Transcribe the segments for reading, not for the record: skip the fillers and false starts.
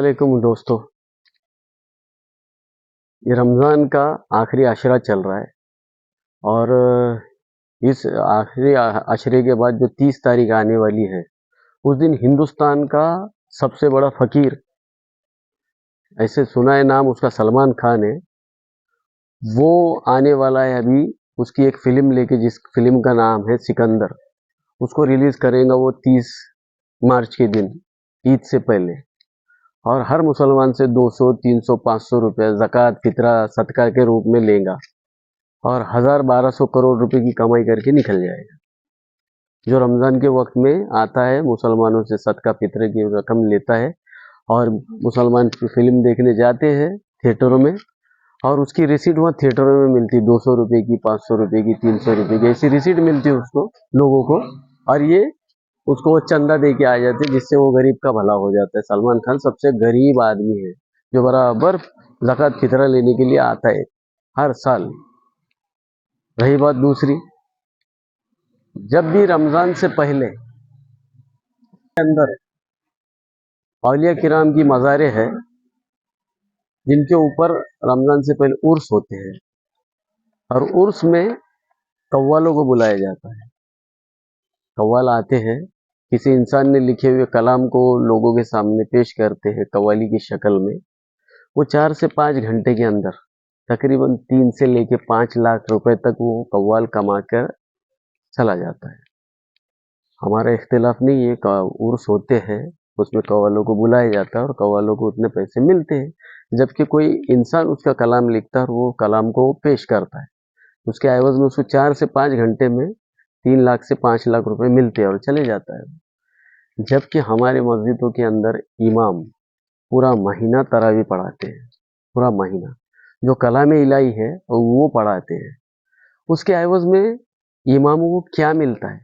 वालेकुम दोस्तों, ये रमज़ान का आखिरी अशरा चल रहा है और इस आखिरी अशरे के बाद जो 30 तारीख आने वाली है, उस दिन हिंदुस्तान का सबसे बड़ा फ़कीर, ऐसे सुना है नाम उसका, सलमान खान है। वो आने वाला है अभी, उसकी एक फ़िल्म लेके, जिस फ़िल्म का नाम है सिकंदर। उसको रिलीज़ करेगा वो 30 मार्च के दिन, ईद से पहले। और हर मुसलमान से 200, 300, 500 रुपये ज़कात, फितरा, सदका के रूप में लेगा और 1000-1200 करोड़ रुपए की कमाई करके निकल जाएगा। जो रमज़ान के वक्त में आता है, मुसलमानों से सदका फितरे की रकम लेता है और मुसलमान फिल्म देखने जाते हैं थिएटरों में, और उसकी रिसीट वहाँ थिएटरों में मिलती है, 200 रुपये की, 500 रुपये की, 300 रुपये की, ऐसी रिसीट मिलती है उसको, लोगों को। और ये उसको वो चंदा दे के आ जाते हैं, जिससे वो गरीब का भला हो जाता है। सलमान खान सबसे गरीब आदमी है जो बराबर ज़कात फितरा लेने के लिए आता है हर साल। रही बात दूसरी, जब भी रमज़ान से पहले अंदर औलिया किराम की मज़ारें हैं, जिनके ऊपर रमज़ान से पहले उर्स होते हैं, और उर्स में कव्वालों को बुलाया जाता है। कव्वाल आते हैं, किसी इंसान ने लिखे हुए कलाम को लोगों के सामने पेश करते हैं कव्वाली की शक्ल में। वो 4 से 5 घंटे के अंदर तकरीबन 3 से लेके 5 लाख रुपए तक वो कव्वाल कमा कर चला जाता है। हमारा इख्तिलाफ नहीं है, उर्स होते हैं, उसमें कव्वालों को बुलाया जाता है और कव्वालों को उतने पैसे मिलते हैं। जबकि कोई इंसान उसका कलाम लिखता है और वो कलाम को पेश करता है, उसके एवज में उसको 4 से 5 घंटे में 3 लाख से 5 लाख रुपए मिलते हैं और चले जाता है। जबकि हमारे मस्जिदों के अंदर इमाम पूरा महीना तरावी पढ़ाते हैं, पूरा महीना जो कलाम इलाही है वो पढ़ाते हैं। उसके एवज में इमामों को क्या मिलता है,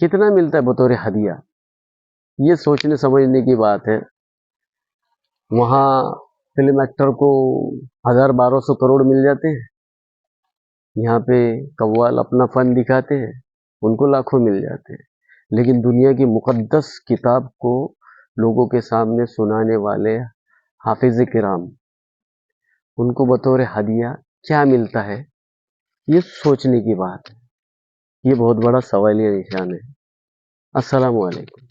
कितना मिलता है बतौर हदिया, ये सोचने समझने की बात है। वहाँ फिल्म एक्टर को 1000-1200 करोड़ मिल जाते हैं, यहाँ पे कव्वाल अपना फन दिखाते हैं, उनको लाखों मिल जाते हैं। लेकिन दुनिया की मुक़द्दस किताब को लोगों के सामने सुनाने वाले हाफिज़ किराम, उनको बतौर हदिया क्या मिलता है, ये सोचने की बात है। ये बहुत बड़ा सवालिया निशान है। अस्सलामु अलैकुम।